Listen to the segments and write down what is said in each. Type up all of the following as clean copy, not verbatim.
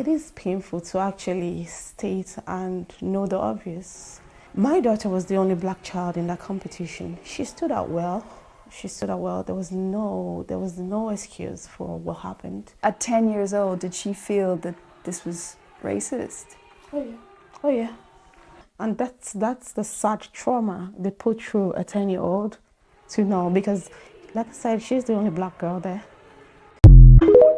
It is painful to actually state and know the obvious. My daughter was the only black child in that competition. She stood out well. She stood out well. There was no excuse for what happened. At 10 years old, did she feel that this was racist? Oh yeah. Oh yeah. And that's the sad trauma they put through a 10-year-old to know, because like I said, she's the only black girl there.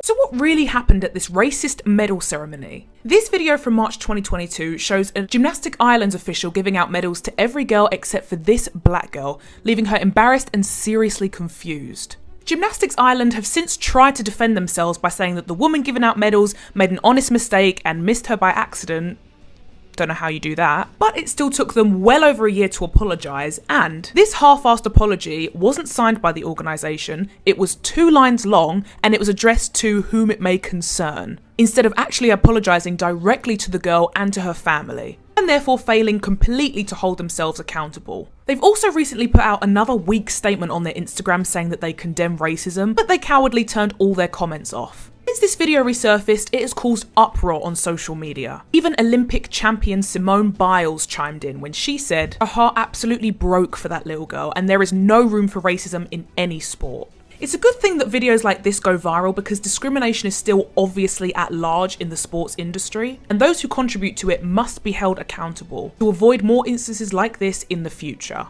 So what really happened at this racist medal ceremony? This video from March 2022 shows a Gymnastics Ireland official giving out medals to every girl except for this black girl, leaving her embarrassed and seriously confused. Gymnastics Ireland have since tried to defend themselves by saying that the woman giving out medals made an honest mistake and missed her by accident. Don't know how you do that. But it still took them well over a year to apologise, and this half-assed apology wasn't signed by the organisation, it was 2 lines long and it was addressed to whom it may concern, instead of actually apologising directly to the girl and to her family, and therefore failing completely to hold themselves accountable. They've also recently put out another weak statement on their Instagram saying that they condemn racism, but they cowardly turned all their comments off. Since this video resurfaced, it has caused uproar on social media. Even Olympic champion Simone Biles chimed in when she said her heart absolutely broke for that little girl and there is no room for racism in any sport. It's a good thing that videos like this go viral because discrimination is still obviously at large in the sports industry, and those who contribute to it must be held accountable to avoid more instances like this in the future.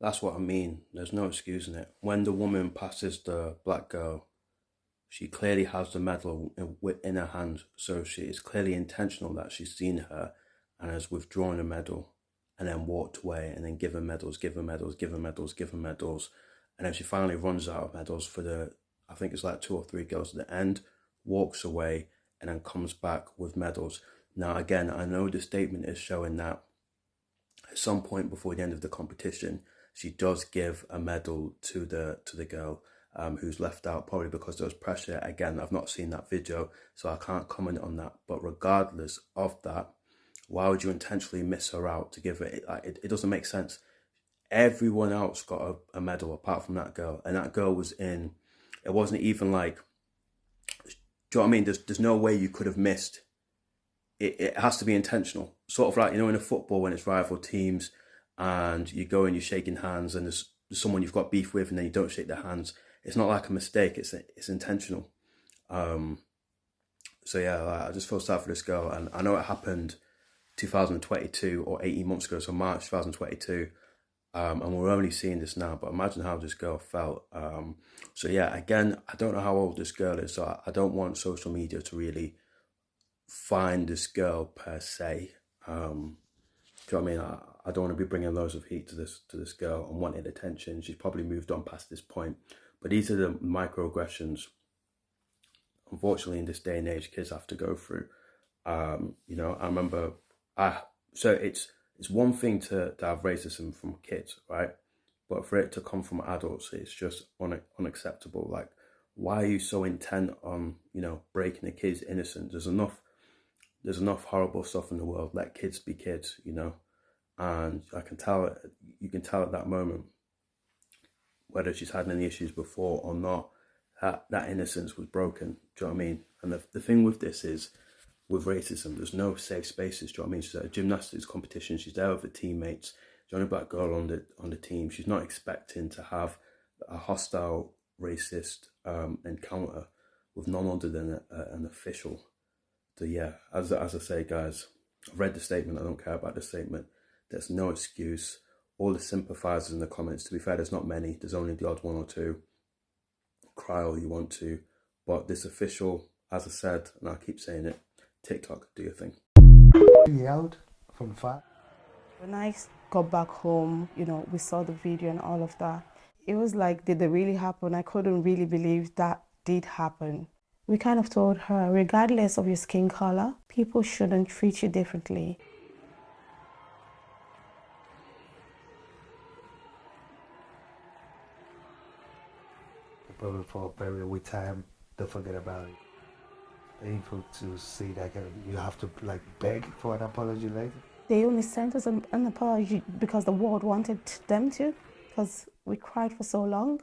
That's what I mean. There's no excusing it. When the woman passes the black girl, she clearly has the medal in her hand. So she is clearly intentional that she's seen her and has withdrawn the medal and then walked away and then given medals, given medals, given medals, given medals. And then she finally runs out of medals for I think it's like 2 or 3 girls at the end, walks away and then comes back with medals. Now, again, I know the statement is showing that at some point before the end of the competition, she does give a medal to the girl who's left out, probably because there was pressure. Again, I've not seen that video, so I can't comment on that. But regardless of that, why would you intentionally miss her out to give it? It doesn't make sense. Everyone else got a medal apart from that girl, and that girl was in. It wasn't even like. Do you know what I mean? There's no way you could have missed. It has to be intentional. Sort of like, you know, in a football when it's rival teams, and you go and you're shaking hands and there's someone you've got beef with and then you don't shake their hands. It's not like a mistake, it's intentional. So yeah, I just feel sad for this girl, and I know it happened 2022 or 18 months ago, so March 2022, and we're only seeing this now, but imagine how this girl felt. So yeah, again, I don't know how old this girl is, so I don't want social media to really find this girl per se. Do you know what I mean? I don't want to be bringing loads of heat to this girl and wanting attention. She's probably moved on past this point. But these are the microaggressions, unfortunately, in this day and age, kids have to go through. You know, I remember, so it's one thing to have racism from kids, right? But for it to come from adults, it's just unacceptable. Like, why are you so intent on, you know, breaking a kid's innocence? There's enough horrible stuff in the world. Let kids be kids, you know. And you can tell at that moment, whether she's had any issues before or not, that innocence was broken. Do you know what I mean? And the thing with this is, with racism, there's no safe spaces. Do you know what I mean? She's at a gymnastics competition. She's there with her teammates. She's the only black girl on the team. She's not expecting to have a hostile, racist encounter with none other than an official. So yeah, as I say, guys, I've read the statement. I don't care about the statement. There's no excuse. All the sympathisers in the comments, to be fair, there's not many. There's only the odd 1 or 2. Cry all you want to. But this official, as I said, and I keep saying it, TikTok, do your thing. Out from the fire. When I got back home, you know, we saw the video and all of that. It was like, did it really happen? I couldn't really believe that did happen. We kind of told her, regardless of your skin color, people shouldn't treat you differently. Probably for a very weak time, don't forget about it. Painful to see that you have to like beg for an apology later. They only sent us an apology because the world wanted them to, because we cried for so long.